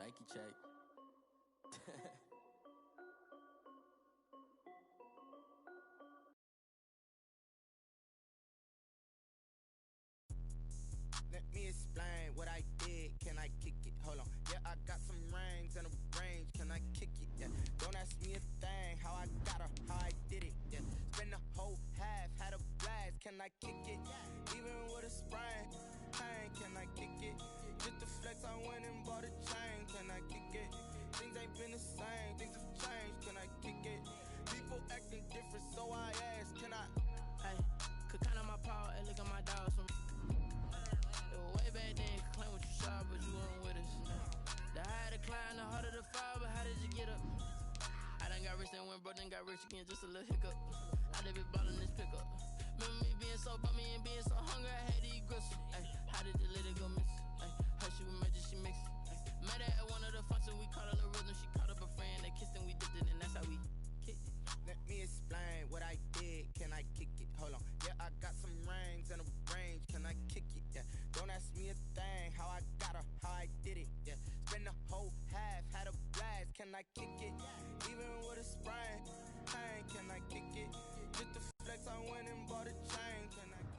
Nike check. Let me explain what I did. Can I kick it? Hold on. Yeah, I got some rings and a range. Can I kick it? Yeah. Don't ask me a thing. How I got her, how I did it. Yeah. Spend the whole half, had a blast. Can I kick it? Even with a sprain. Pain, can I kick it? Just to flex, I went and bought a chain. Can I kick it? Things ain't been the same. Things have changed. Can I kick it? People acting different, so I asked. Can I? Hey, could count on my power and look at my dogs from. Way back then, you could claim what you saw, but you weren't with us. The higher the climb, the harder the fall, but how did you get up? I done got rich and went broke, then got rich again, just a little hiccup. I done been ballin' this pickup. Remember me being so bummy and being so hungry, I had to eat gristle. Ay, how did the lady go miss? Ay, her she was magic, she mixed. Met her at one of the functions, we caught her the rhythm, she caught up a friend, they kissed and we dipped it, and that's how we kicked it. Let me explain what I did. Can I kick it? Hold on. Yeah, I got some rings and a range. Can I kick it? Yeah. Don't ask me a thing. How I got her, how I did it. Yeah. Spend the whole half, had a blast. Can I kick it? Even with a sprain. Pain, can I kick it? Just to flex, I went and bought a chain. Can I kick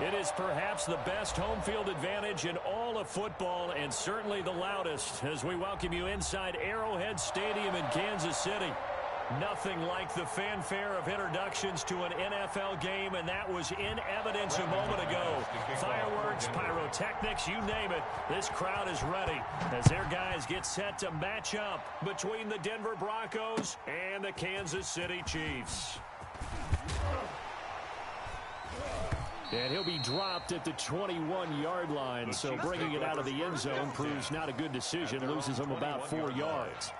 it? It is perhaps the best home field advantage in all of football, and certainly the loudest, as we welcome you inside Arrowhead Stadium in Kansas City. Nothing like the fanfare of introductions to an NFL game, and that was in evidence a moment ago. Fireworks, pyrotechnics, you name it. This crowd is ready as their guys get set to match up between the Denver Broncos and the Kansas City Chiefs. And he'll be dropped at the 21-yard line, so bringing it out of the end zone proves not a good decision, loses him about 4 yards.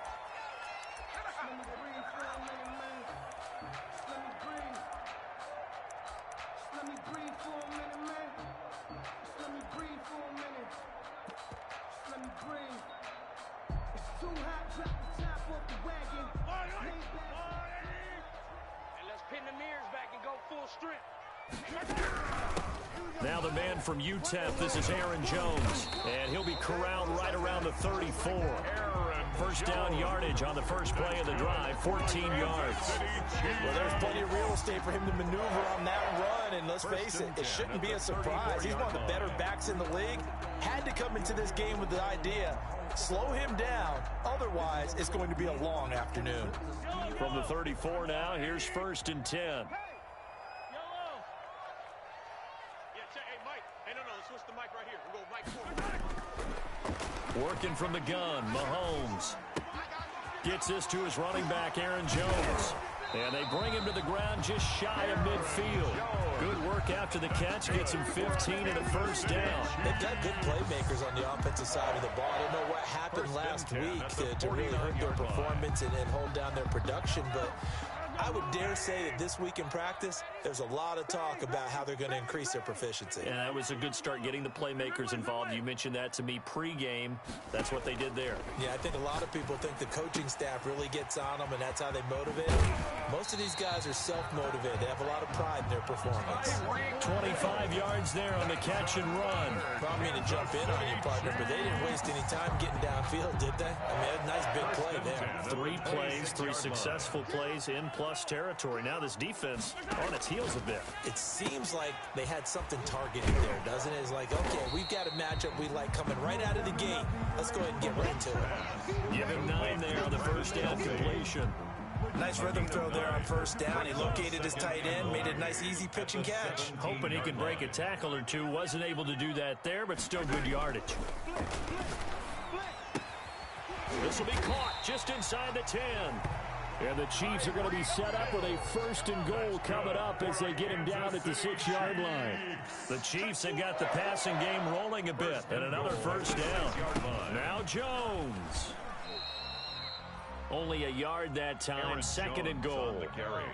Now the man from UTEP, this is Aaron Jones, and he'll be corralled right around the 34. First down yardage on the first play of the drive, 14 yards. Well, there's plenty of real estate for him to maneuver on that run, and let's face it, it shouldn't be a surprise. He's one of the better backs in the league. Had to come into this game with the idea, slow him down, otherwise it's going to be a long afternoon. From the 34 now, here's 1st and 10. Working from the gun, Mahomes gets this to his running back, Aaron Jones. And they bring him to the ground just shy of midfield. Good work after the catch, gets him 15 and a first down. They've got good playmakers on the offensive side of the ball. I don't know what happened last week to really hurt their performance and hold down their production, but I would dare say that this week in practice, there's a lot of talk about how they're going to increase their proficiency. And that was a good start getting the playmakers involved. You mentioned that to me pregame. That's what they did there. Yeah, I think a lot of people think the coaching staff really gets on them, and that's how they motivate them. Most of these guys are self-motivated. They have a lot of pride in their performance. 25 yards there on the catch and run. Well, I mean to jump in on you, partner, but they didn't waste any time getting downfield, did they? I mean, a nice big play there. 3 plays, 3 successful plays in plus territory. Now this defense on its heels a bit. It seems like they had something targeted there, doesn't it? It's like, okay, we've got a matchup we like coming right out of the gate. Let's go ahead and get right to it. Give him 9 there on the first down completion. Nice rhythm throw there on first down. He located his tight end, made a nice easy pitch and catch. Hoping he could break a tackle or two. Wasn't able to do that there, but still good yardage. This will be caught just inside the 10. And the Chiefs are going to be set up with a 1st and goal coming up as they get him down at the 6-yard line. The Chiefs have got the passing game rolling a bit, and another first down. Now Jones. Only a yard that time. Second and goal.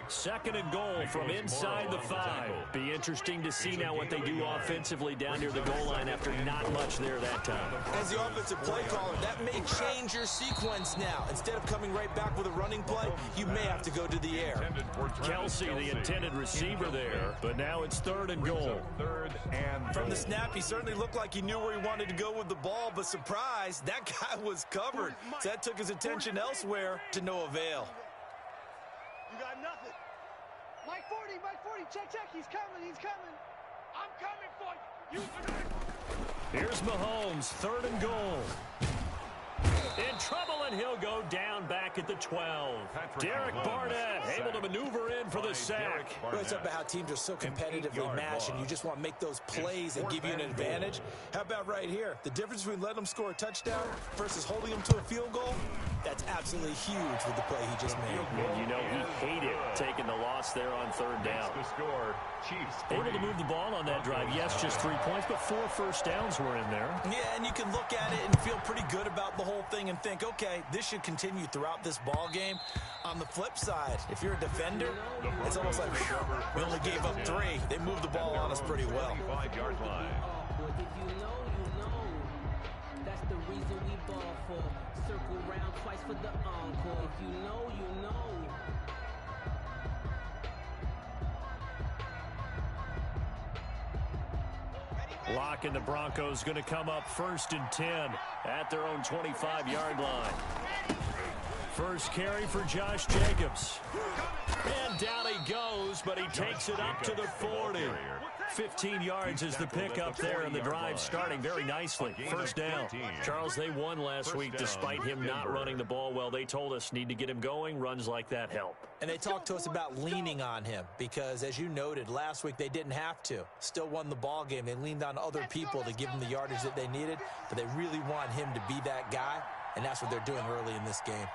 Second and goal from inside the 5. Be interesting to see now what they do offensively down near the goal line after not much there that time. As the offensive play caller, that may change your sequence now. Instead of coming right back with a running play, you may have to go to the air. Kelsey, the intended receiver there, but now it's third and goal. From the snap, he certainly looked like he knew where he wanted to go with the ball, but surprise, that guy was covered. So that took his attention elsewhere to no avail. You got nothing. Mike 40, check, he's coming. I'm coming for you. Here's Mahomes, third and goal. In trouble, and he'll go down back at the 12. Derek Barnett able to maneuver in for the sack. Well, it's about how teams are so competitively matched, and you just want to make those plays that give you an advantage. How about right here? The difference between letting them score a touchdown versus holding them to a field goal, that's absolutely huge with the play he just made. And you know he hated taking the loss there on third down. Able to move the ball on that drive. Yes, just 3 points, but 4 first downs were in there. Yeah, and you can look at it and feel pretty good about the whole thing and think, okay, this should continue throughout this ball game. On the flip side, if you're a defender, it's almost like we only gave up 3. They moved the ball on us pretty well. If you know, you know. That's the reason we ball for. Circle round twice for the encore. If you know, you know. Lock and the Broncos going to come up first and 10 at their own 25-yard line. First carry for Josh Jacobs. And down he goes, but he takes it up to the 40. 15 yards is the pickup there, and the drive starting very nicely. First down. Charles, they won last week despite him not running the ball well. They told us need to get him going. Runs like that help. And they talked to us about leaning on him because, as you noted, last week they didn't have to. Still won the ball game. They leaned on other people to give them the yardage that they needed, but they really want him to be that guy, and that's what they're doing early in this game.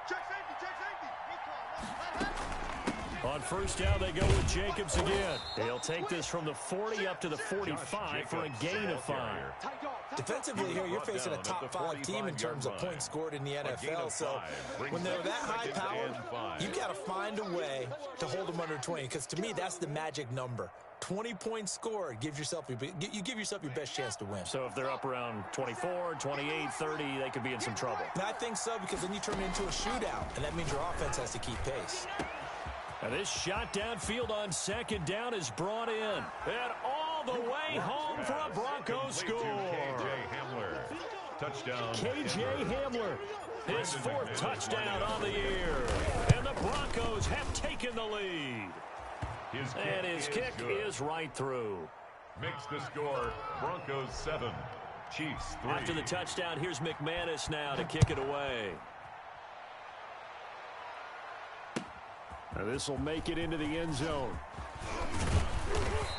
On first down, they go with Jacobs again. They'll take this from the 40 up to the 45 for a gain of 5. Defensively here, you're facing a top 5 team in terms of points scored in the NFL. So when they're that high-powered, you've got to find a way to hold them under 20, because to me, that's the magic number. 20 points scored, you give yourself your best chance to win. So if they're up around 24, 28, 30, they could be in some trouble. And I think so, because then you turn it into a shootout, and that means your offense has to keep pace. And this shot downfield on second down is brought in. And all the way home for a Broncos score. KJ Hamler, his 4th touchdown on the year. And the Broncos have taken the lead. And his kick is right through. Makes the score Broncos 7, Chiefs 3. After the touchdown, here's McManus now to kick it away. This will make it into the end zone.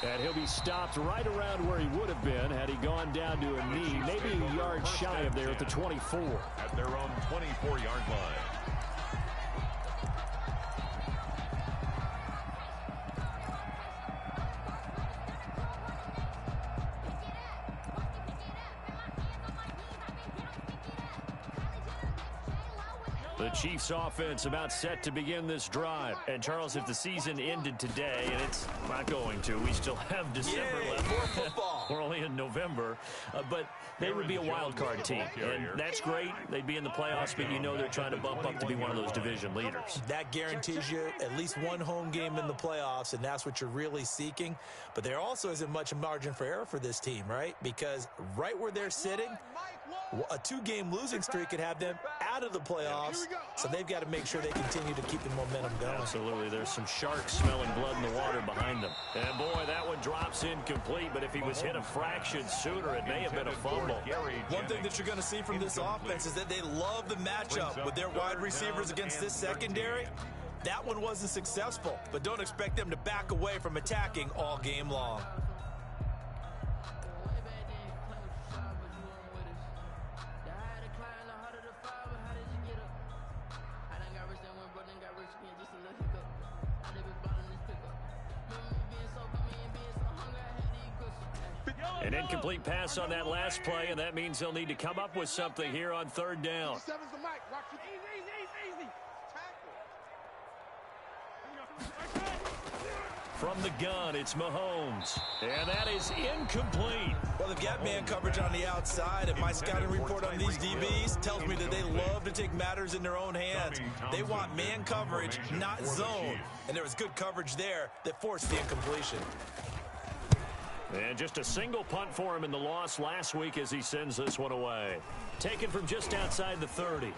And he'll be stopped right around where he would have been had he gone down to a knee, maybe a yard shy of there at the 24. At their own 24-yard line. The Chiefs offense about set to begin this drive. And Charles, if the season ended today, and it's not going to, we still have December left. More football. We're only in November, but they would be a wild card team. And that's great. They'd be in the playoffs, but you know they're trying to bump up to be one of those division leaders. That guarantees you at least one home game in the playoffs, and that's what you're really seeking. But there also isn't much margin for error for this team, right? Because right where they're sitting, a 2-game losing streak could have them out of the playoffs, so they've got to make sure they continue to keep the momentum going. Absolutely. There's some sharks smelling blood in the water behind them. And, boy, that one drops incomplete, but if he was hit a fraction sooner, it may have been a fumble. One thing that you're going to see from this offense is that they love the matchup with their wide receivers against this secondary. That one wasn't successful, but don't expect them to back away from attacking all game long. An incomplete pass on that last play, and that means they'll need to come up with something here on third down. From the gun, it's Mahomes. And that is incomplete. Well, they've got man coverage on the outside, and my scouting report on these DBs tells me that they love to take matters in their own hands. They want man coverage, not zone. And there was good coverage there that forced the incompletion. And just a single punt for him in the loss last week as he sends this one away. Taken from just outside the 30.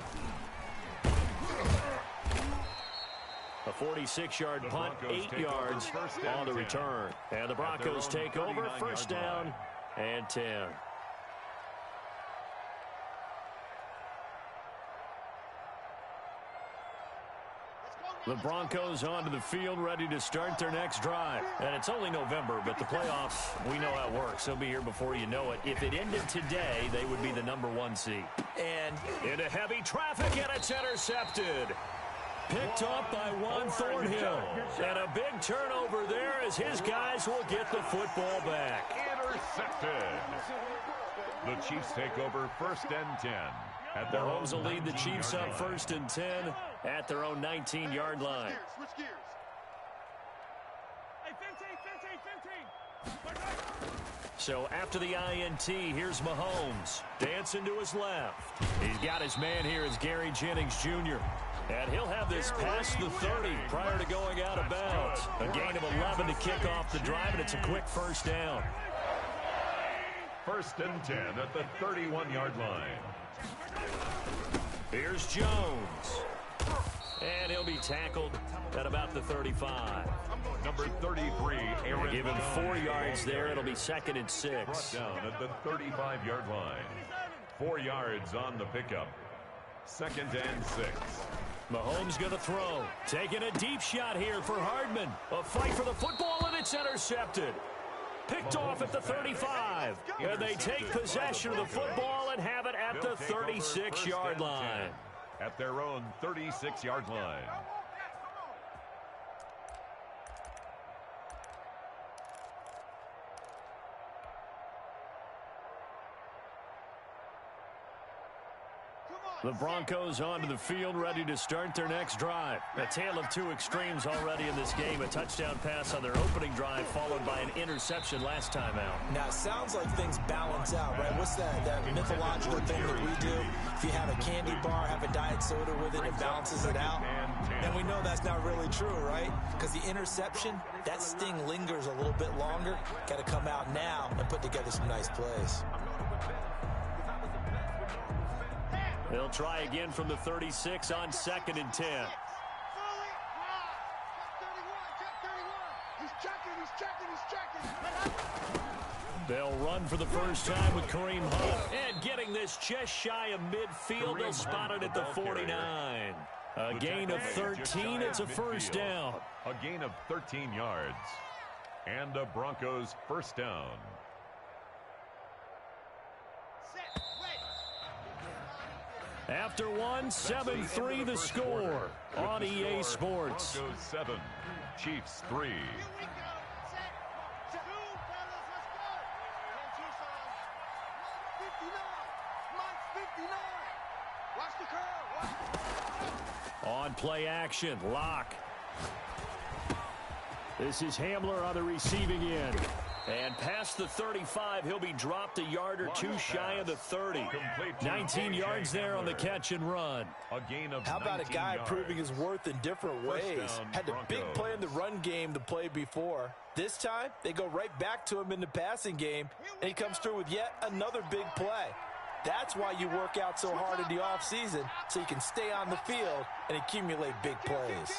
A 46-yard punt, 8 yards on the return. And the Broncos take over, first down and 10. The Broncos onto the field, ready to start their next drive. And it's only November, but the playoffs, we know how it works. They'll be here before you know it. If it ended today, they would be the #1 seed. And into heavy traffic, and it's intercepted. Picked up by Juan Thornhill. And a big turnover there as his guys will get the football back. Intercepted. The Chiefs take over first and 10. Mahomes will lead the Chiefs up first and 10 at their own 19-yard line. Switch gears. Hey, 15. So after the INT, here's Mahomes. Dancing to his left. He's got his man here as Gary Jennings Jr. And he'll have this past the 30 prior to going out of bounds. A gain of 11 to kick off the drive, and it's a quick first down. First and 10 at the 31-yard line. Here's Jones. And he'll be tackled at about the 35. Number 33, Aaron. Give him 4 yards there. It'll be second and 6. Brought down at the 35-yard line. 4 yards on the pickup. Second and 6. Mahomes going to throw. Taking a deep shot here for Hardman. A fight for the football, and it's intercepted. Picked off at the 35. And they take possession of the football and have it at the 36-yard line. At their own 36-yard line. The Broncos onto the field, ready to start their next drive. A tale of two extremes already in this game. A touchdown pass on their opening drive, followed by an interception last time out. Now, it sounds like things balance out, right? What's that mythological thing that we do? If you have a candy bar, have a diet soda with it, it balances it out. And we know that's not really true, right? Because the interception, that sting lingers a little bit longer. Got to come out now and put together some nice plays. They'll try again from the 36 on second and 10. They'll run for the first time with Kareem Hunt. And getting this just shy of midfield, they'll spot it at the 49. A gain of 13, it's a first down. A gain of 13 yards. And the Broncos first down. After one, 7-3 the score on EA Sports. Broncos 7, Chiefs 3. On play action, Locke. This is Hamler on the receiving end. And past the 35, he'll be dropped a yard or two shy of the 30. 19 yards there on the catch and run. A gain of How about a guy yards. proving his worth in different ways? Had a big play in the run game the play before. This time, they go right back to him in the passing game, and he comes through with yet another big play. That's why you work out so hard in the offseason, so you can stay on the field and accumulate big plays.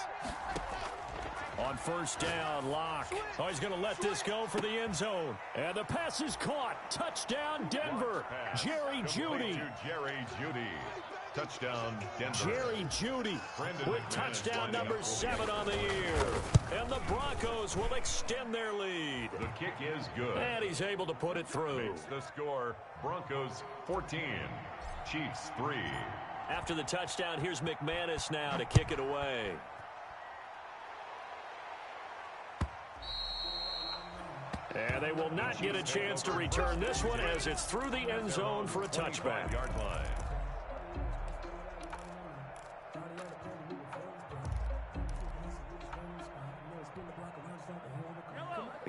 On first down, Locke. Oh, he's going to let this go for the end zone. And the pass is caught. Touchdown, Denver. Jerry Jeudy. Jerry Jeudy. Touchdown, Denver. Jerry Jeudy with touchdown number 7 on the year. And the Broncos will extend their lead. The kick is good. And he's able to put it through. Makes the score, Broncos 14, Chiefs 3. After the touchdown, here's McManus now to kick it away. And they will not get a chance to return this one as it's through the end zone for a touchback. Yard line.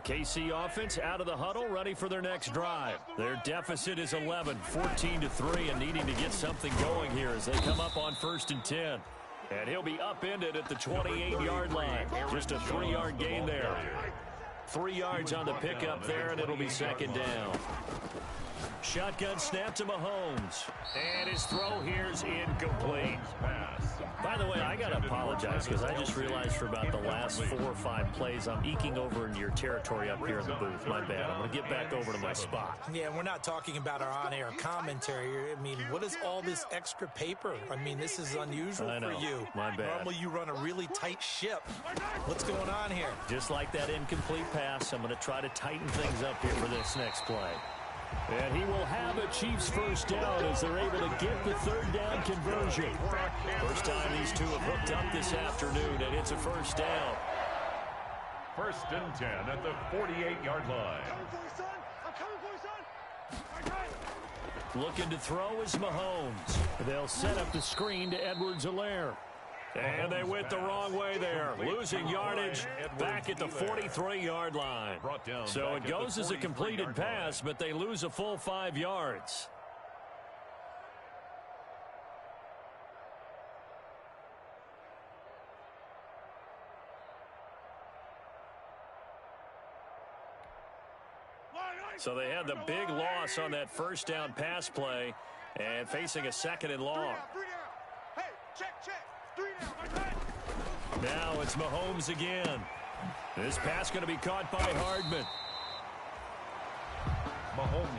KC offense out of the huddle, ready for their next drive. Their deficit is 11, 14-3, and needing to get something going here as they come up on 1st and 10. And he'll be upended at the 28-yard line. Just a 3-yard gain there. 3 yards on the pickup there, and it'll be 2nd down. Shotgun snap to Mahomes. And his throw here's incomplete. By the way, I got to apologize because I just realized for about the last 4 or 5 plays, I'm eking over into your territory up here in the booth. My bad. I'm going to get back over to my spot. Yeah, we're not talking about our on-air commentary here. I mean, what is all this extra paper? I mean, this is unusual for you. My bad. Normally you run a really tight ship. What's going on here? Just like that incomplete pass, I'm going to try to tighten things up here for this next play. And he will have a Chiefs first down as they're able to get the 3rd down conversion. First time these two have hooked up this afternoon, and it's a first down. 1st and 10 at the 48-yard line. I'm coming for you, son. Looking to throw is Mahomes. They'll set up the screen to Edwards-Helaire. And they went the wrong way there, losing yardage back at the 43-yard line. So it goes as a completed pass, but they lose a full 5 yards. So they had the big loss on that first down pass play and facing a 2nd and long. Hey, check. 3 down. Now it's Mahomes again. This pass going to be caught by Hardman.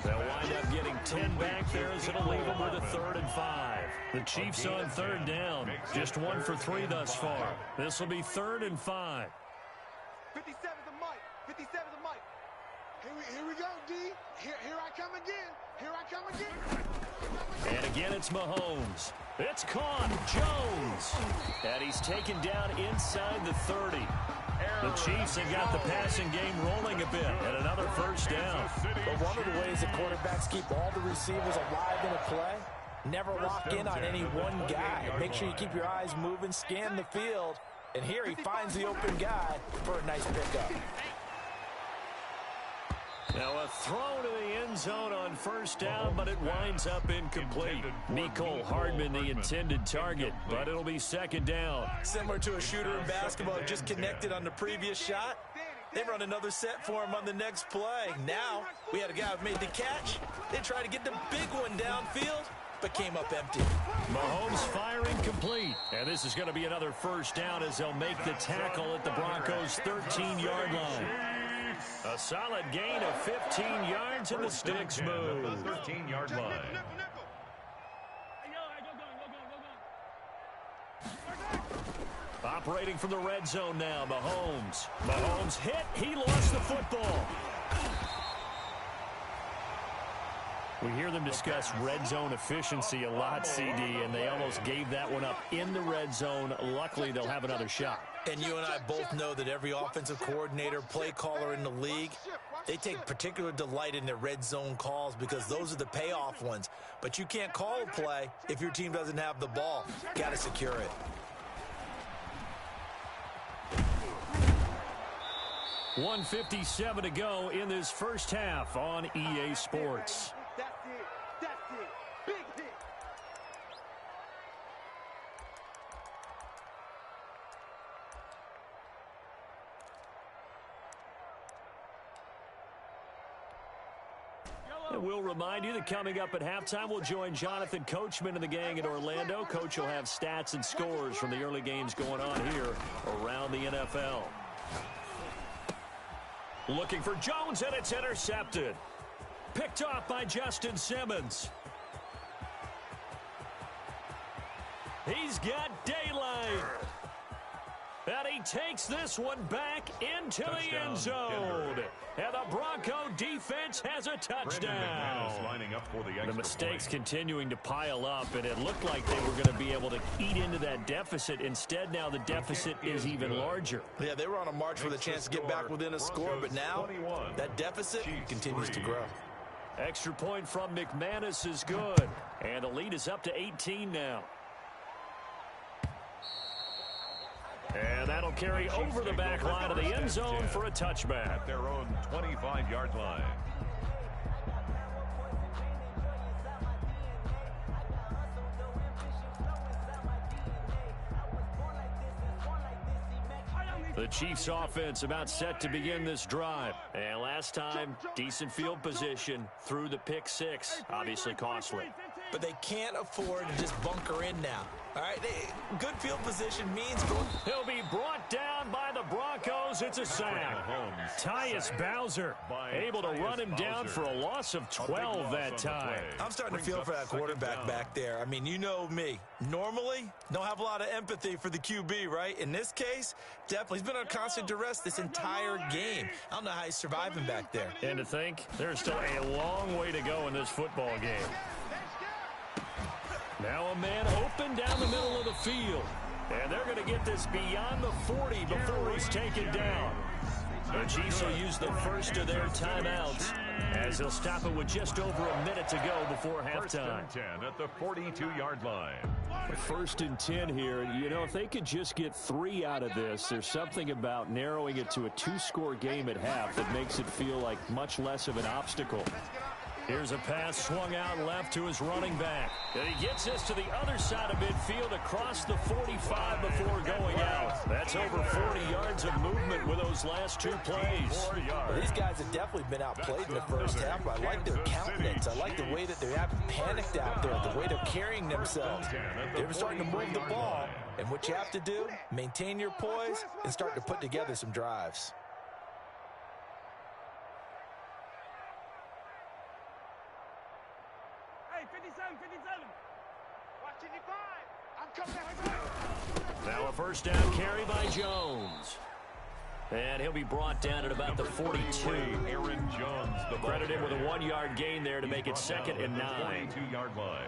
They'll wind up getting 10 back there as it'll leave them with a 3rd and 5. The Chiefs on 3rd down. Just 1 for 3 thus far. This will be 3rd and 5. 57's the mic. 57's the mic. Here we go, D. Here I come again. Here I come again. And again, it's Mahomes. It's caught. Jones. And he's taken down inside the 30. The Chiefs have got the passing game rolling a bit. And another first down. But one of the ways that quarterbacks keep all the receivers alive in a play, never lock in on any one guy. Make sure you keep your eyes moving, scan the field. And here he finds the open guy for a nice pickup. Now a throw to the end zone on first down, but it winds up incomplete. Nicole Hardman, the intended target, but it'll be 2nd down. Similar to a shooter in basketball who just connected on the previous shot. They run another set for him on the next play. Now we had a guy who made the catch. They tried to get the big one downfield, but came up empty. Mahomes firing complete. And this is going to be another first down as they'll make the tackle at the Broncos' 13-yard line. A solid gain of 15 yards and the sticks move. 13-yard line. Operating from the red zone now, Mahomes. Mahomes hit. He lost the football. We hear them discuss red zone efficiency a lot, CD, and they almost gave that one up in the red zone. Luckily, they'll have another shot. And you and I both know that every offensive coordinator, play caller in the league, they take particular delight in their red zone calls because those are the payoff ones. But you can't call a play if your team doesn't have the ball. Got to secure it. .157 to go in this first half on EA Sports. That's it. Big hit. And we'll remind you that coming up at halftime, we'll join Jonathan Coachman and the gang in Orlando. Coach will have stats and scores from the early games going on here around the NFL. Looking for Jones, and it's intercepted. Picked off by Justin Simmons. He's got daylight. And he takes this one back into the end zone. And the Bronco defense has a touchdown. The mistakes continuing to pile up, and it looked like they were going to be able to eat into that deficit. Instead, now the deficit is even larger. Yeah, they were on a march with a chance to get back within a score, but now that deficit continues to grow. Extra point from McManus is good. And the lead is up to 18 now. And that'll carry over the back line of the end zone for a touchback. At their own 25-yard line. The Chiefs offense about set to begin this drive. And last time, decent field position through the pick six. Obviously costly. But they can't afford to just bunker in now. All right, good field position means going. He'll be brought down by the Broncos. It's a sack. Tyus Bowser able to run him down for a loss of 12 that time. I'm starting to feel for that quarterback back there. I mean, you know me. Normally, don't have a lot of empathy for the QB, right? In this case, definitely. He's been on constant duress this entire game. I don't know how he's surviving back there. And to think, there's still a long way to go in this football game. Now a man open down the middle of the field. And they're going to get this beyond the 40 before he's taken down. The Chiefs will use the first of their timeouts as they'll stop it with just over a minute to go before halftime. First and 10 at the 42-yard line. First and 10 here. You know, if they could just get 3 out of this, there's something about narrowing it to a 2-score game at half that makes it feel like much less of an obstacle. Here's a pass swung out left to his running back. And he gets this to the other side of midfield across the 45 before going out. That's over 40 yards of movement with those last 2 plays. Well, these guys have definitely been outplayed in the first half. I like their countenance. I like the way that they haven't panicked out there, the way they're carrying themselves. They're starting to move the ball. And what you have to do, maintain your poise and start to put together some drives. Now a first down carry by Jones. And he'll be brought down at about the 42. Aaron Jones, the credited with a 1-yard gain there to make it 2nd and 9. 42-yard line.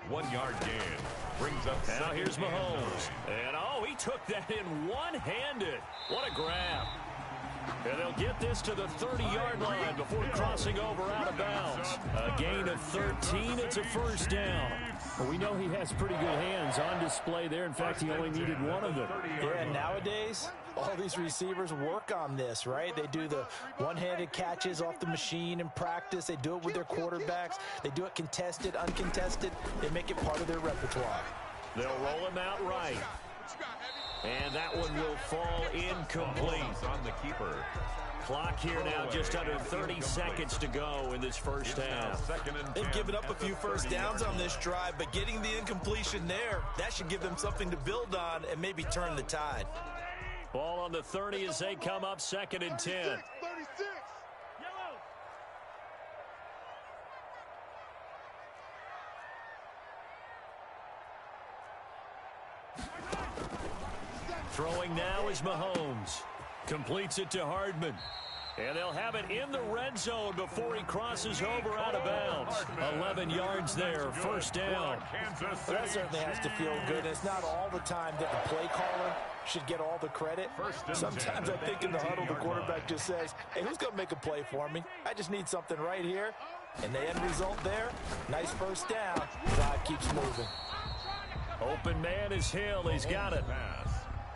1-yard gain. Brings up now here's Mahomes. And he took that in one-handed. What a grab. And they'll get this to the 30-yard line before crossing over out of bounds. A gain of 13. It's a first down. Well, we know he has pretty good hands on display there. In fact, he only needed one of them. Yeah, nowadays, all these receivers work on this, right? They do the one-handed catches off the machine in practice. They do it with their quarterbacks. They do it contested, uncontested. They make it part of their repertoire. They'll roll him out right. And that one will fall incomplete. On the keeper. Clock here now, just under 30 seconds to go in this first half. They've given up a few first downs on this drive, but getting the incompletion there, that should give them something to build on and maybe turn the tide. Ball on the 30 as they come up 2nd and 10. 36. Throwing now is Mahomes. Completes it to Hardman. And they'll have it in the red zone before he crosses over out of bounds. 11 yards there, first down. That certainly has to feel good. It's not all the time that the play caller should get all the credit. Sometimes I think in the huddle, the quarterback just says, hey, who's going to make a play for me? I just need something right here. And the end result there, nice first down. Drive keeps moving. Open man is Hill. He's got it.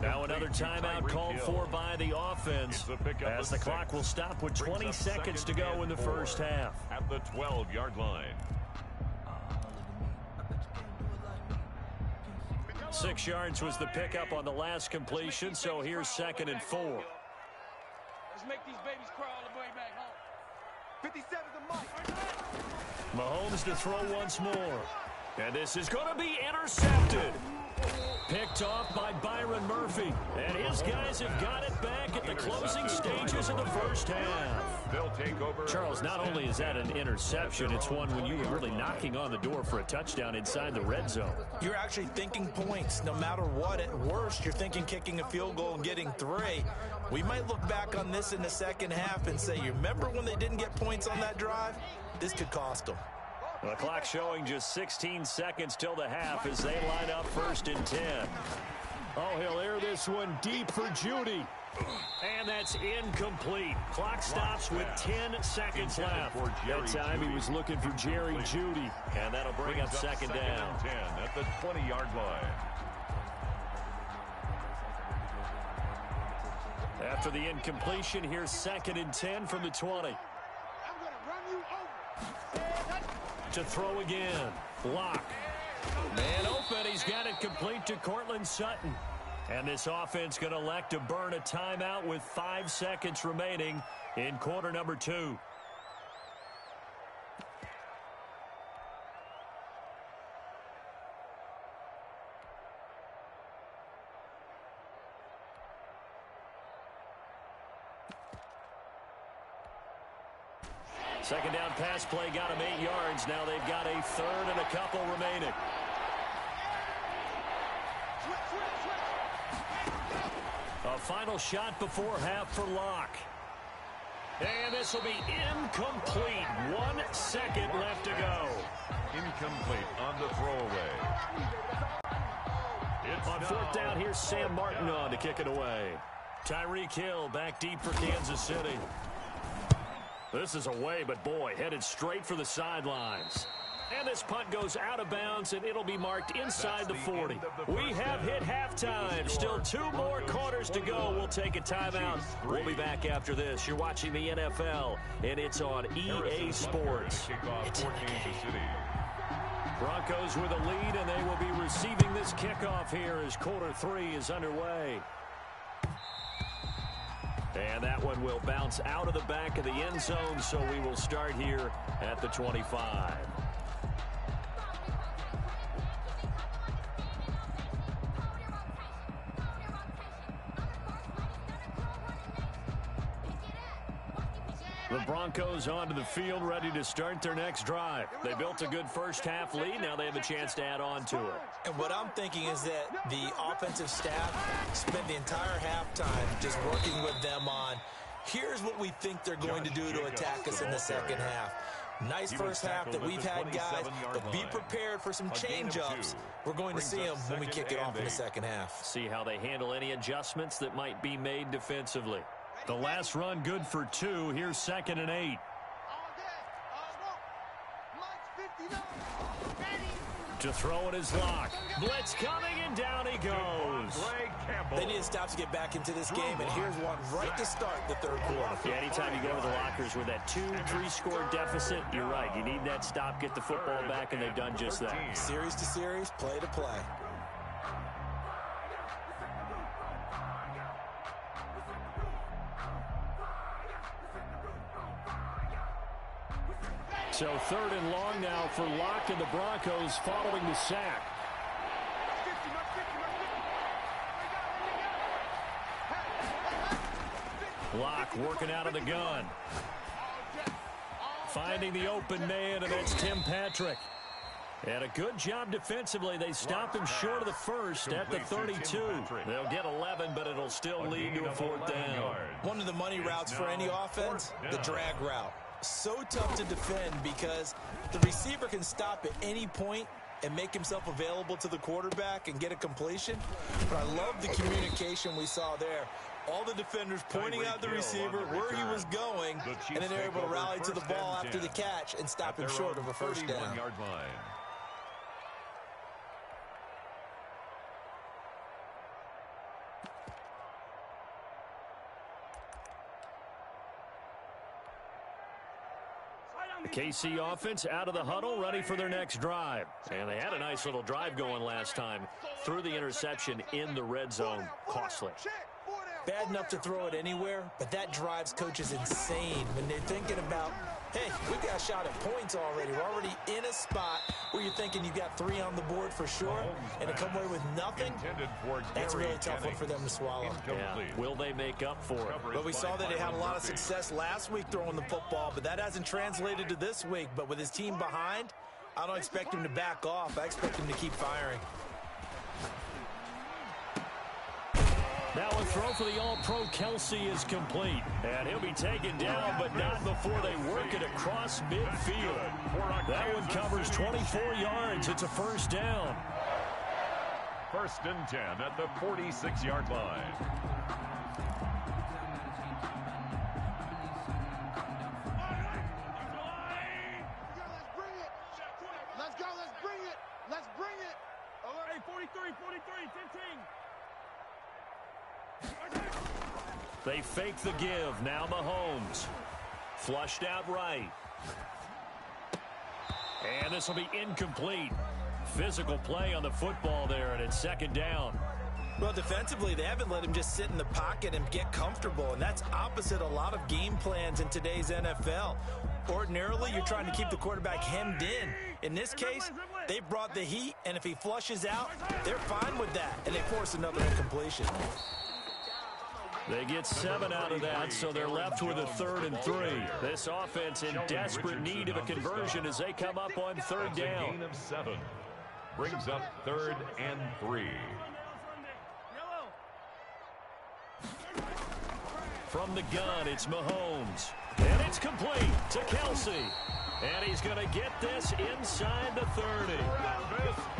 Now another timeout called for by the offense as the clock will stop with 20 seconds to go in the first half. At the 12-yard line. 6 yards was the pickup on the last completion, so here's 2nd and 4. Let's make these babies cry all the way back home. 57's the mic. Mahomes to throw once more. And this is going to be intercepted. Picked off by Byron Murphy. And his guys have got it back at the closing stages of the first half. They'll take over. Charles, not only is that an interception, it's one when you were really knocking on the door for a touchdown inside the red zone. You're actually thinking points. No matter what, at worst, you're thinking kicking a field goal and getting 3. We might look back on this in the second half and say, you remember when they didn't get points on that drive? This could cost them. The clock showing just 16 seconds till the half as they line up 1st and 10. Oh, he'll air this one deep for Judy. And that's incomplete. Clock stops with 10 seconds left. That time he was looking for Jerry Judy. And that'll bring up 2nd down. 10 at the 20-yard line. After the incompletion, here's 2nd and 10 from the 20. I'm gonna run you over. To throw again. Lock. Man open. He's got it complete to Cortland Sutton. And this offense going to elect to burn a timeout with 5 seconds remaining in quarter number 2. Second down pass play got him 8 yards. Now they've got a 3rd and a couple remaining. A final shot before half for Locke. And this will be incomplete. 1 second left to go. Incomplete on the throwaway. On 4th down, here's Sam Martin on to kick it away. Tyreek Hill back deep for Kansas City. This is away, but boy, headed straight for the sidelines. And this punt goes out of bounds, and it'll be marked inside the 40. We have hit halftime. Still 2 more quarters to go. We'll take a timeout. We'll be back after this. You're watching the NFL, and it's on EA Sports. Broncos with a lead, and they will be receiving this kickoff here as quarter 3 is underway. And that one will bounce out of the back of the end zone, so we will start here at the 25. The Broncos onto the field, ready to start their next drive. They built a good first-half lead. Now they have a chance to add on to it. And what I'm thinking is that the offensive staff spent the entire halftime just working with them on, here's what we think they're going to do to attack us in the second half. Nice first half that we've had, guys, but be prepared for some change-ups. We're going to see them when we kick it off in the second half. See how they handle any adjustments that might be made defensively. The last run good for 2. Here's 2nd and 8. To throw it is Locke. Blitz coming, and down he goes. They need to stop to get back into this game, and here's one right to start the 3rd quarter. Yeah, anytime you go to the lockers with that 2-3 score deficit, you're right. You need that stop, get the football back, and they've done just that. Series to series, play to play. So 3rd and long now for Locke and the Broncos following the sack. Locke working out of the gun. Finding the open man, and that's Tim Patrick. And a good job defensively. They stop him short of the first at the 32. They'll get 11, but it'll still lead to a 4th down. One of the money routes for any offense, the drag route. So tough to defend because the receiver can stop at any point and make himself available to the quarterback and get a completion. But I love the communication we saw there. All the defenders pointing out the receiver where he was going, and then they're able to rally to the ball after the catch and stop him short of a first down. The KC offense out of the huddle, ready for their next drive. And they had a nice little drive going last time. Threw the interception in the red zone. Costly. Bad enough to throw it anywhere, but that drives coaches insane when they're thinking about, hey, we got a shot at points already. We're already in a spot where you're thinking you got 3 on the board for sure, and to come away with nothing, that's a really tough one for them to swallow. Yeah. Will they make up for it? But we saw that they had a lot of success last week throwing the football, but that hasn't translated to this week. But with his team behind, I don't expect him to back off. I expect him to keep firing. Now a throw for the All-Pro Kelsey is complete. And he'll be taken down, but not before they work it across midfield. That one covers 24 yards. It's a first down. 1st and 10 at the 46-yard line. Let's go, let's bring it. Let's bring it. Hey, 43, 15. They fake the give. Now Mahomes. Flushed out right. And this will be incomplete. Physical play on the football there, and it's second down. Well, defensively, they haven't let him just sit in the pocket and get comfortable, and that's opposite a lot of game plans in today's NFL. Ordinarily, you're trying to keep the quarterback hemmed in. In this case, they brought the heat, and if he flushes out, they're fine with that, and they force another incompletion. They get 7 out of that, so they're left with a 3rd and 3. This offense in desperate need of a conversion as they come up on 3rd down. Gain of 7 brings up 3rd and 3. From the gun, it's Mahomes. And it's complete to Kelsey. And he's going to get this inside the 30.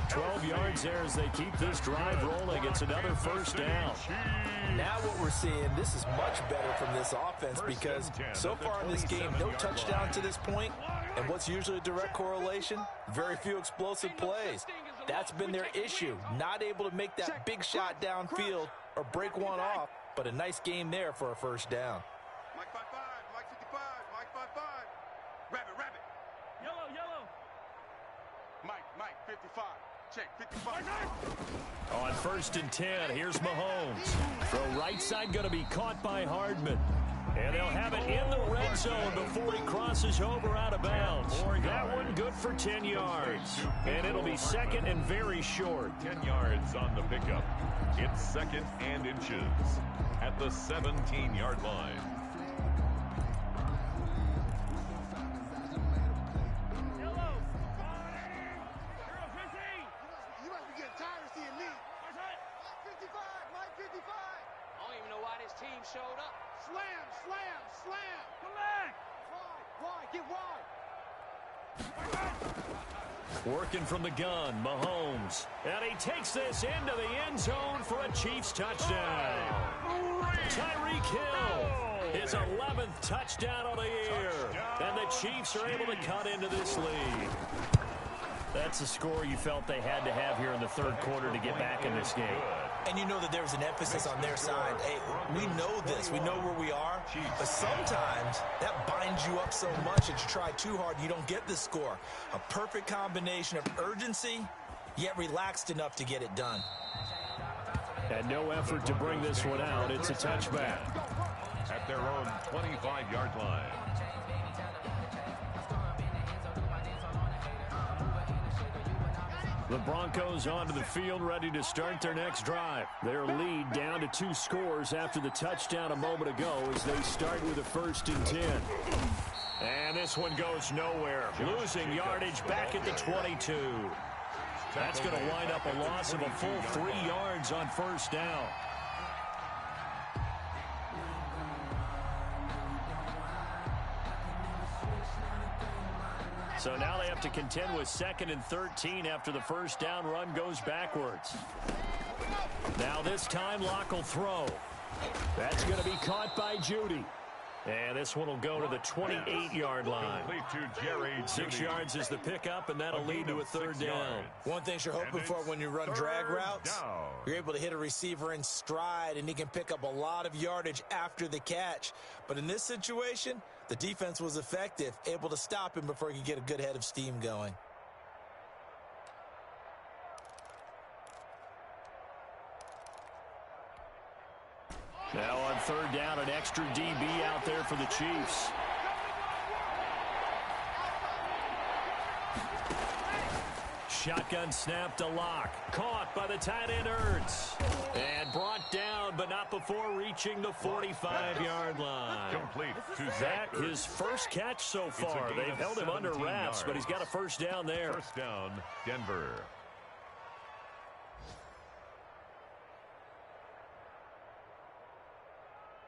12 yards there as they keep this drive rolling. It's another 1st down. Now what we're seeing, this is much better from this offense because so far in this game, no touchdown to this point. And what's usually a direct correlation? Very few explosive plays. That's been their issue. Not able to make that big shot downfield or break one off. But a nice game there for a 1st down. Mike 5-5, Mike 55, Mike 5-5. Rabbit. Yellow. Mike 55. Check 55. On 1st and 10, here's Mahomes. Throw right side going to be caught by Hardman. And they'll have it in the red zone before he crosses over out of bounds. That one good for 10 yards. And it'll be 2nd and very short. 10 yards on the pickup. It's 2nd and inches at the 17-yard line. You must be getting tired of seeing me. Mike 55, Mike 55. I don't even know why this team showed up. Slam. Come back. Wide, get wide. Working from the gun, Mahomes. And he takes this into the end zone for a Chiefs touchdown. Tyreek Hill, his 11th touchdown of the year. And the Chiefs are able to cut into this lead. That's a score you felt they had to have here in the 3rd quarter to get back in this game. And you know that there's an emphasis on their side. Hey, we know this. We know where we are. But sometimes that binds you up so much that you try too hard and you don't get the score. A perfect combination of urgency, yet relaxed enough to get it done. And no effort to bring this one out. It's a touchback. At their own 25-yard line. The Broncos onto the field, ready to start their next drive. Their lead down to 2 scores after the touchdown a moment ago as they start with a 1st and 10. And this one goes nowhere. Losing yardage back at the 22. That's going to wind up a loss of a full 3 yards on 1st down. So now they have to contend with 2nd and 13 after the 1st down run goes backwards. Now this time Locke will throw. That's going to be caught by Judy. And this one will go to the 28-yard line. 6 yards is the pickup, and that'll lead to a 3rd down. One thing you're hoping for when you run drag routes, you're able to hit a receiver in stride, and he can pick up a lot of yardage after the catch. But in this situation, the defense was effective, able to stop him before he could get a good head of steam going. Now on 3rd down, an extra DB out there for the Chiefs. Shotgun snap to Locke. Caught by the tight end Ertz. And brought down, but not before reaching the 45-yard line. Complete to That his first catch so far. They've held him under wraps, but he's got a 1st down there. 1st down, Denver.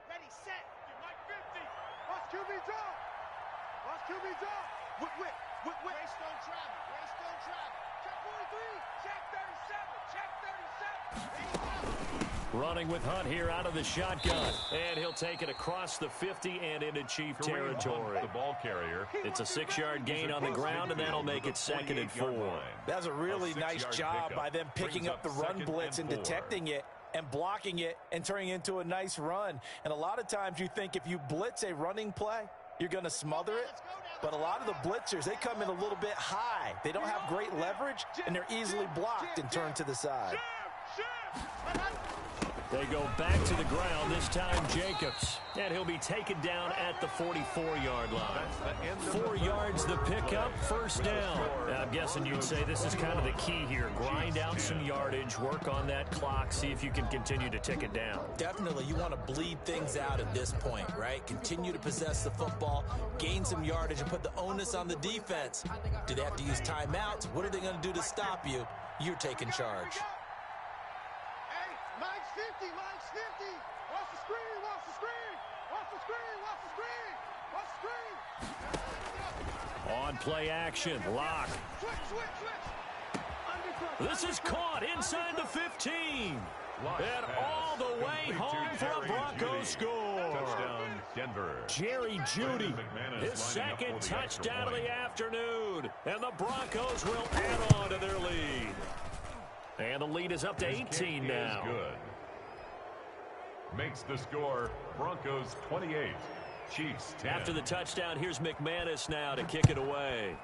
Ready, set. Mike 50. Watch QB drop. Watch QB drop. Whip. Greystone travel. Check 43. Check 37. Running with Hunt here out of the shotgun. And he'll take it across the 50 and into Chief territory. The ball carrier. It's a 6-yard gain on the ground, and that'll make it 2nd and 4. That's a really nice job by them picking up the run blitz and detecting it. and blocking it and turning it into a nice run. And a lot of times you think if you blitz a running play, you're going to smother it. But a lot of the blitzers, they come in a little bit high. They don't have great leverage, and they're easily blocked and turned to the side. They go back to the ground, this time Jacobs. And he'll be taken down at the 44-yard line. 4 yards the pickup, first down. Now, I'm guessing you'd say this is kind of the key here. Grind out some yardage, work on that clock, see if you can continue to tick it down. Definitely, you want to bleed things out at this point, right? Continue to possess the football, gain some yardage, and put the onus on the defense. Do they have to use timeouts? What are they going to do to stop you? You're taking charge. Mike's 50, Mike's 50. Watch the screen, watch the screen. Watch the screen, watch the screen. Watch the screen. On play action, lock. This is caught inside the 15. And all the way home for a Broncos score. Touchdown, Denver. Jerry Jeudy, his second touchdown of the afternoon. And the Broncos will add on to their lead. And the lead is up to 18 now. Good. Makes the score Broncos 28, Chiefs 10. After the touchdown, here's McManus now to kick it away.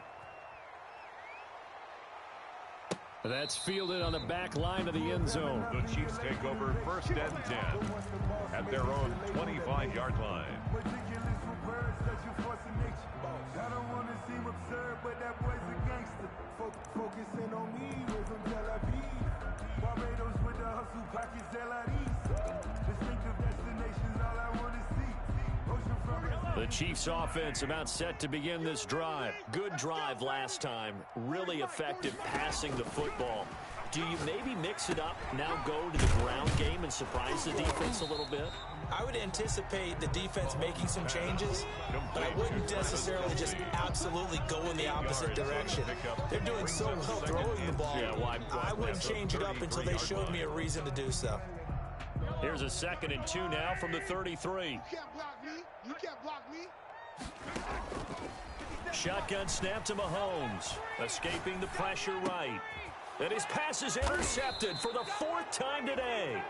That's fielded on the back line of the end zone. The Chiefs take over first and 10 at their own 25-yard line. I don't want to seem absurd, but that boy's a gangster. Focusing on me, we're from Tel Aviv. Barbados with the hustle, pockets LREs. Distinctive destinations, all I want to see. Ocean from the Chiefs offense about set to begin this drive. Good drive last time. Really effective passing the football. Do you maybe mix it up, now go to the ground game and surprise the defense a little bit? I would anticipate the defense making some changes, but I wouldn't necessarily just absolutely go in the opposite direction. They're doing so well throwing the ball. Yeah, well, I wouldn't change it up until they showed me a reason to do so. Here's a 2nd and 2 now from the 33. You can't block me. You can't block me. Shotgun snap to Mahomes. Escaping the pressure right. And his pass is intercepted for the 4th time today.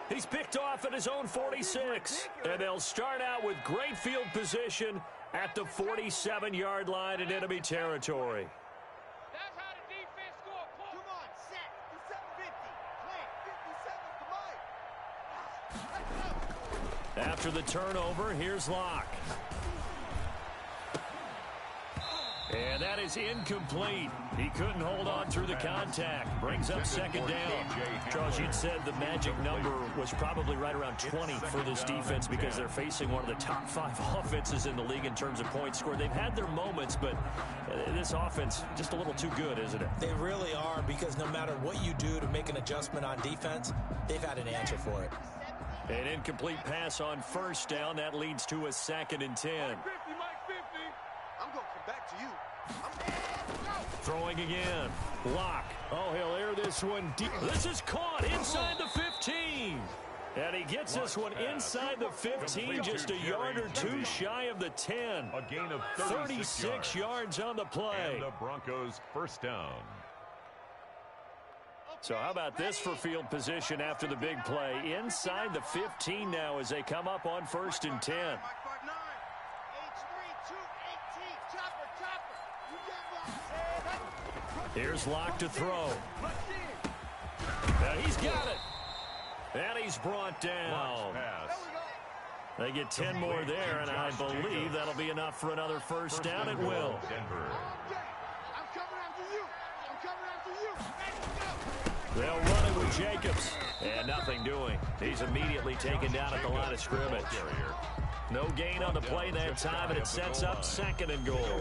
He's picked off at his own 46. And they'll start out with great field position at the 47-yard line in enemy territory. That's how the defense score points. Come on, set. The 750. Plant 57, come on. Let's go. After the turnover, here's Locke. And that is incomplete. He couldn't hold on through the contact. Brings up 2nd down. Charles, you'd said the magic number was probably right around 20 for this defense because they're facing one of the top 5 offenses in the league in terms of points scored. They've had their moments, but this offense just a little too good, isn't it? They really are, because no matter what you do to make an adjustment on defense, they've had an answer for it. An incomplete pass on 1st down. That leads to a 2nd and 10. Mike 50, Mike 50. I'm going to come back to you. Throwing again. Locke. Oh, he'll air this one deep. This is caught inside the 15. And he gets this one inside the 15, just a yard or 2 shy of the 10. A gain of 36 yards on the play. And the Broncos first down. So how about this for field position after the big play? Inside the 15 now as they come up on 1st and 10. Here's Locke to throw. And he's got it. And he's brought down. They get 10 more there, and I believe that'll be enough for another 1st down. It will. They'll run it with Jacobs. And nothing doing. He's immediately taken down at the line of scrimmage. No gain on the play that time, and it sets up 2nd and goal.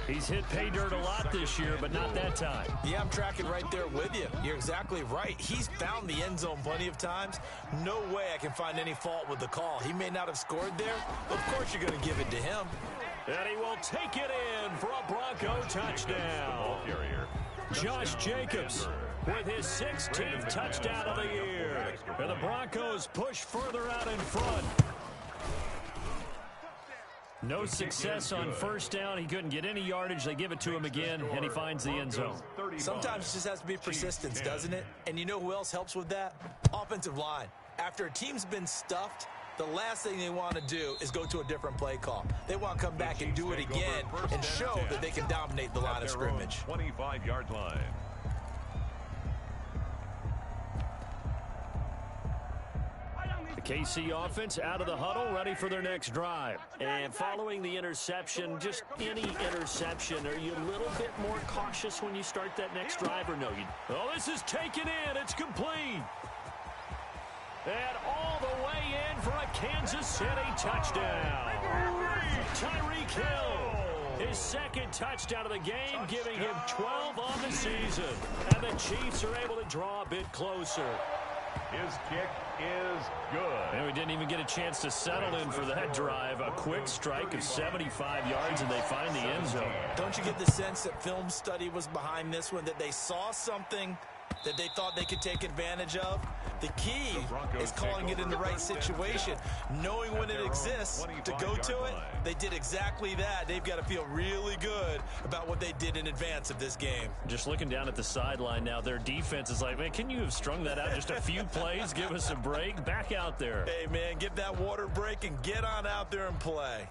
He's hit pay dirt a lot this year, but not that time. Yeah, I'm tracking right there with you. You're exactly right. He's found the end zone plenty of times. No way I can find any fault with the call. He may not have scored there, but of course you're going to give it to him. And he will take it in for a Bronco touchdown. Josh Jacobs with his 16th touchdown of the year. And the Broncos push further out in front. No success on first down. He couldn't get any yardage. They give it to him again, and he finds the end zone. Sometimes it just has to be persistence, doesn't it? And you know who else helps with that? Offensive line. After a team's been stuffed, the last thing they want to do is go to a different play call. They want to come back and do it again and show that they can dominate the line of scrimmage. 25-yard line. The KC offense out of the huddle, ready for their next drive. And following the interception, just any interception, are you a little bit more cautious when you start that next drive or no? Oh, this is taken in. It's complete. And all the way in for a Kansas City touchdown. Tyreek Hill, his second touchdown of the game, giving him 12 on the season. And the Chiefs are able to draw a bit closer. His kick is good. And we didn't even get a chance to settle in for that drive. A quick strike of 75 yards, and they find the end zone. Don't you get the sense that film study was behind this one, that they saw something that they thought they could take advantage of? The key is calling it in the right situation, knowing when it exists to go to it. They did exactly that. They've got to feel really good about what they did in advance of this game. Just looking down at the sideline now, their defense is like, man, can you have strung that out just a few plays? Give us a break. Back out there. Hey, man, give that water break and get on out there and play.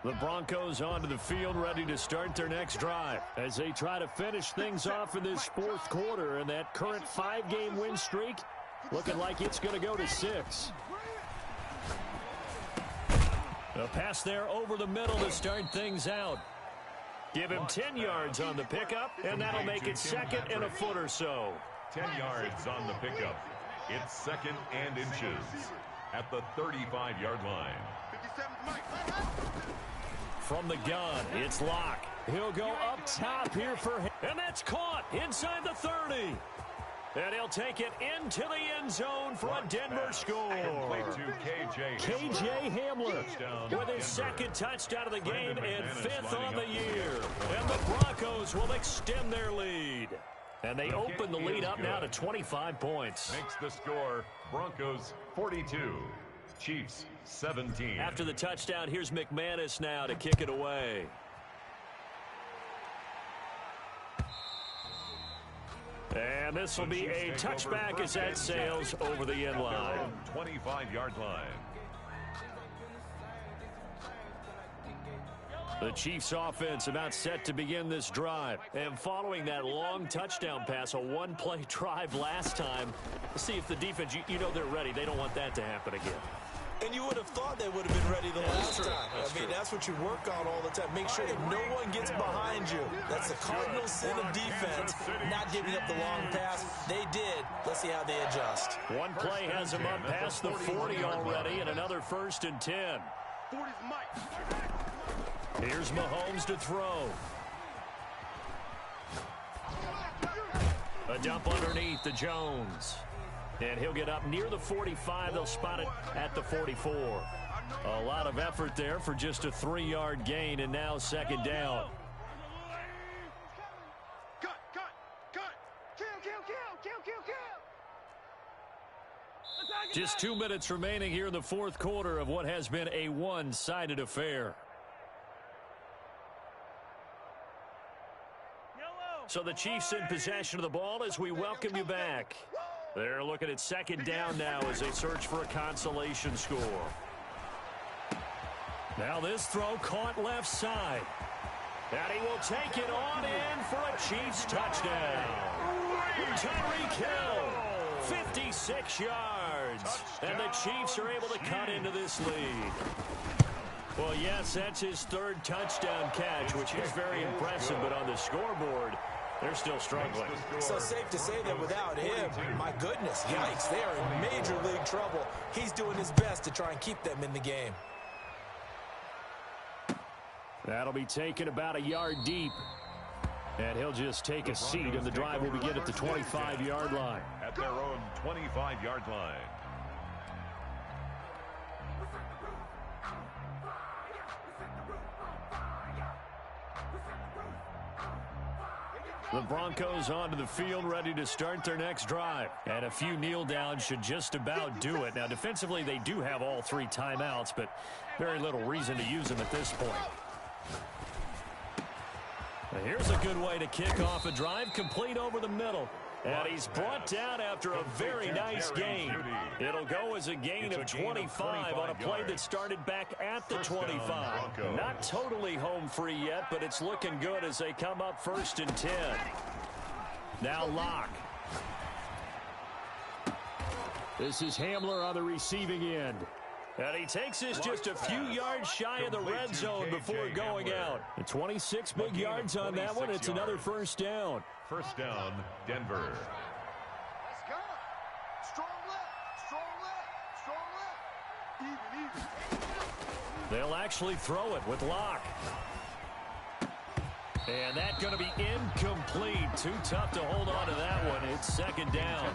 The Broncos onto the field, ready to start their next drive as they try to finish things off in this fourth quarter. And that current 5-game win streak looking like it's going to go to 6. A pass there over the middle to start things out. Give him 10 yards on the pickup, and that'll make it second and a foot or so. 10 yards on the pickup. It's second and inches at the 35-yard line. From the gun, it's Locke. He'll go up top here for him. And that's caught inside the 30. And he'll take it into the end zone for a Denver score. KJ Hamler with his second touchdown of the game and 5th on the year. And the Broncos will extend their lead. And they open the lead up now to 25 points. Makes the score Broncos 42, Chiefs 17. After the touchdown, here's McManus now to kick it away. And this will be a touchback as that sails over the end line. 25-yard line. The Chiefs offense about set to begin this drive. And following that long touchdown pass, a one-play drive last time, let's see if the defense, you know they're ready. They don't want that to happen again. And you would have thought they would have been ready the last time. That's what you work on all the time. Make sure that no one gets behind you. That's the cardinal sin of defense, not giving up the long pass. They did. Let's see how they adjust. One play has them up past the 40 already, and another 1st and 10. Here's Mahomes to throw. A dump underneath to Jones. And he'll get up near the 45. They'll spot it at the 44. A lot of effort there for just a 3-yard gain, and now second down. Just 2 minutes remaining here in the fourth quarter of what has been a one-sided affair. So the Chiefs in possession of the ball as we welcome you back. They're looking at second down now as they search for a consolation score. Now this throw caught left side. And he will take it on in for a Chiefs touchdown. Tyreek Hill, 56 yards. And the Chiefs are able to cut into this lead. Well, yes, that's his 3rd touchdown catch, which is very impressive, but on the scoreboard, they're still struggling. So safe to say that without him, my goodness, yikes, they are in major league trouble. He's doing his best to try and keep them in the game. That'll be taken about a yard deep. And he'll just take a seat, and the drive will begin at the 25-yard line. At their own 25-yard line. The Broncos onto the field, ready to start their next drive. And a few kneel downs should just about do it. Now, defensively, they do have all 3 timeouts, but very little reason to use them at this point. Now, here's a good way to kick off a drive, complete over the middle. And he's brought down after a very nice gain. It'll go as a gain of 25 on a play that started back at the 25. Not totally home free yet, but it's looking good as they come up 1st and 10. Now Locke. This is Hamler on the receiving end. And he takes this just a few yards shy of the red zone before going out. 26 big yards on that one. It's another 1st down. 1st down, Denver. Let's go. Strong left, strong left, strong left. Even. They'll actually throw it with Locke. And that's going to be incomplete. Too tough to hold on to that one. It's 2nd down.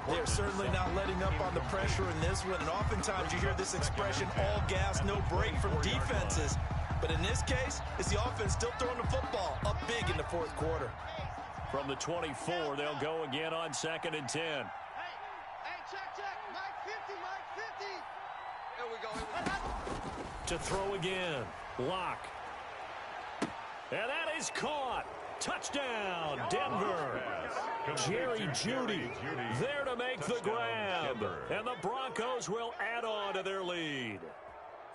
They're certainly not letting up on the pressure in this one. And oftentimes you hear this expression, all gas, no break from defenses. But in this case, it's the offense still throwing the football up big in the 4th quarter. From the 24, they'll go again on 2nd and 10. Hey, check. Mike 50, Mike 50. Here we go. To throw again, Locke. And that is caught. Touchdown, Denver. Jerry Jeudy there to make the grab. And the Broncos will add on to their lead.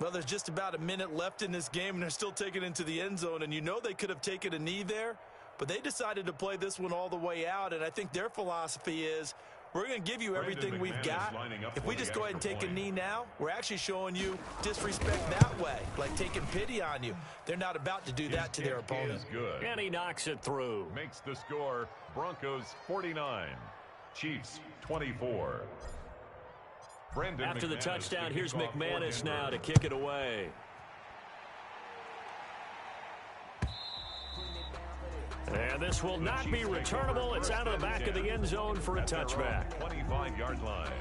Well, there's just about a minute left in this game, and they're still taking it into the end zone. And you know they could have taken a knee there, but they decided to play this one all the way out. And I think their philosophy is, we're going to give you everything we've got. If we just go ahead and take a knee now, we're actually showing you disrespect that way, like taking pity on you. They're not about to do that to their opponent. And he knocks it through. Makes the score Broncos 49, Chiefs 24. After the touchdown, here's McManus now to kick it away. And this will not be returnable. It's out of the back of the end zone for a touchback. 25-yard line.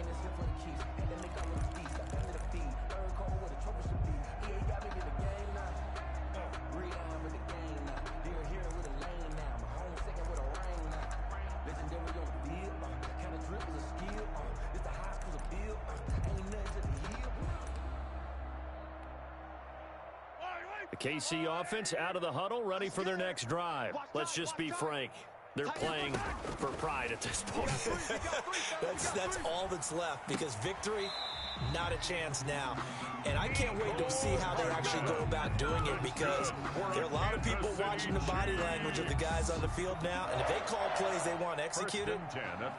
The KC offense out of the huddle, ready for their next drive. Let's just be frank. They're playing for pride at this point. That's all that's left, because victory, not a chance now. And I can't wait to see how they actually go about doing it, because there are a lot of people watching the body language of the guys on the field now, and if they call plays they want executed,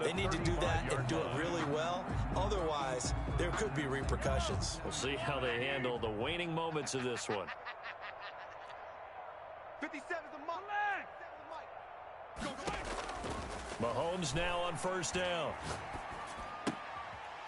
they need to do that and do it really well. Otherwise, there could be repercussions. We'll see how they handle the waning moments of this one. 57 the mark. Mahomes now on 1st down.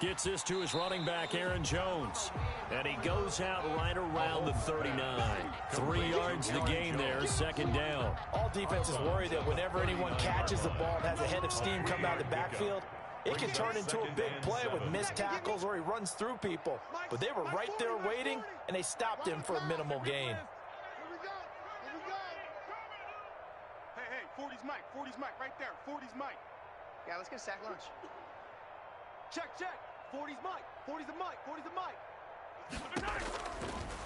Gets this to his running back, Aaron Jones. And he goes out right around the 39. 3 yards the gain there, 2nd down. All defenses worry that whenever anyone catches the ball and has a head of steam come out of the backfield, it can turn into a big play with missed tackles or he runs through people. But they were right there waiting, and they stopped him for a minimal gain. 40's Mike, right there. 40's Mike. Yeah, let's get a sack lunch. Check. 40's Mike. 40's a Mike.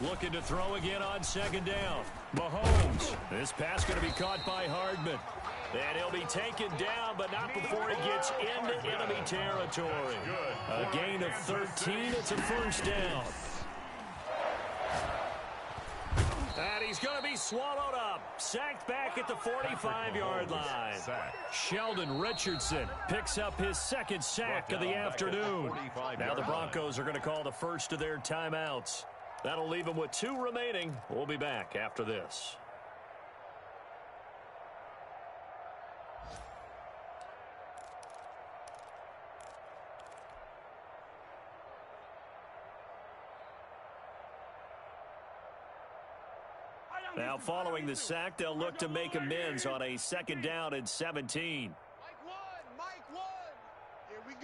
Looking to throw again on 2nd down. Mahomes. This pass going to be caught by Hardman. And he'll be taken down, but not before he gets into enemy territory. A gain of 13. It's a 1st down. And he's going to be swallowed up. Sacked back at the 45-yard line. Sheldon Richardson picks up his 2nd sack of the afternoon. Now the Broncos are going to call the first of their timeouts. That'll leave them with 2 remaining. We'll be back after this. Now, following the sack, they'll look to make amends on a 2nd down and 17. Mike 1. Here we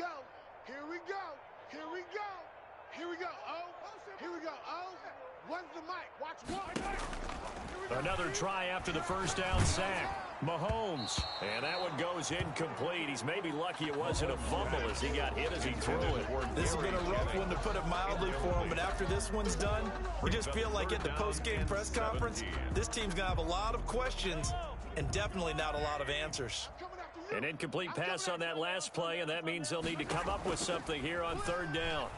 go. Oh, one's the Mike. Watch 1. Another try after the 1st down sack. Mahomes, and that one goes incomplete. He's maybe lucky it wasn't a fumble as he got hit as he threw it. This has been a rough one, to put it mildly, for him, but after this one's done, you just feel like at the post-game press conference, this team's going to have a lot of questions and definitely not a lot of answers. An incomplete pass on that last play, and that means they'll need to come up with something here on third down.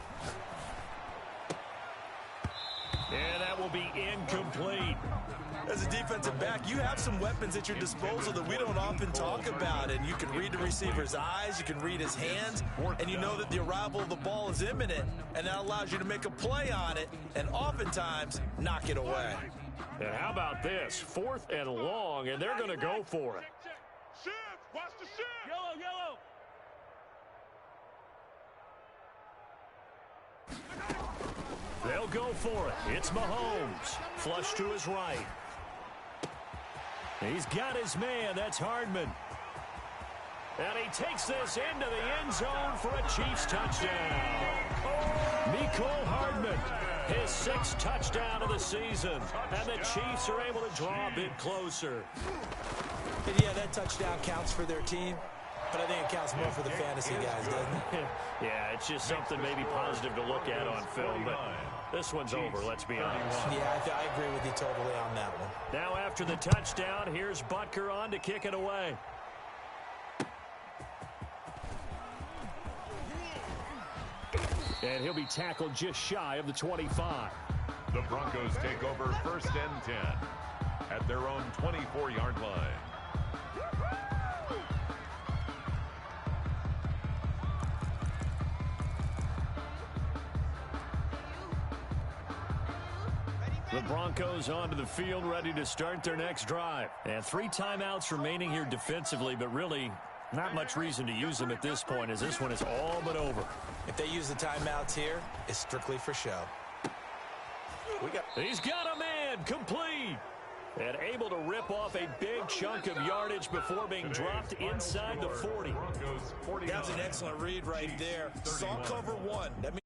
And that will be incomplete. As a defensive back, you have some weapons at your disposal that we don't often talk about, and you can read the receiver's eyes, you can read his hands, and you know that the arrival of the ball is imminent, and that allows you to make a play on it and oftentimes knock it away. And how about this? 4th and long, and they're going to go for it. Shift! Watch the shift! Yellow, yellow. They'll go for it. It's Mahomes. Flush to his right. He's got his man. That's Hardman. And he takes this into the end zone for a Chiefs touchdown. Mecole Hardman, his 6th touchdown of the season. And the Chiefs are able to draw a bit closer. And yeah, that touchdown counts for their team, but I think it counts more for the fantasy guys, doesn't it? Yeah, it's just something maybe positive to look at on film, but this one's over, let's be honest. Yeah, I agree with you totally on that one. Now after the touchdown, here's Butker on to kick it away. And he'll be tackled just shy of the 25. The Broncos take over 1st and 10 at their own 24-yard line. The Broncos onto the field, ready to start their next drive. And 3 timeouts remaining here defensively, but really not much reason to use them at this point, as this one is all but over. If they use the timeouts here, it's strictly for show. He's got a man, complete. And able to rip off a big chunk of yardage before being dropped inside the 40. That's an excellent read right there. Saw cover 1. That means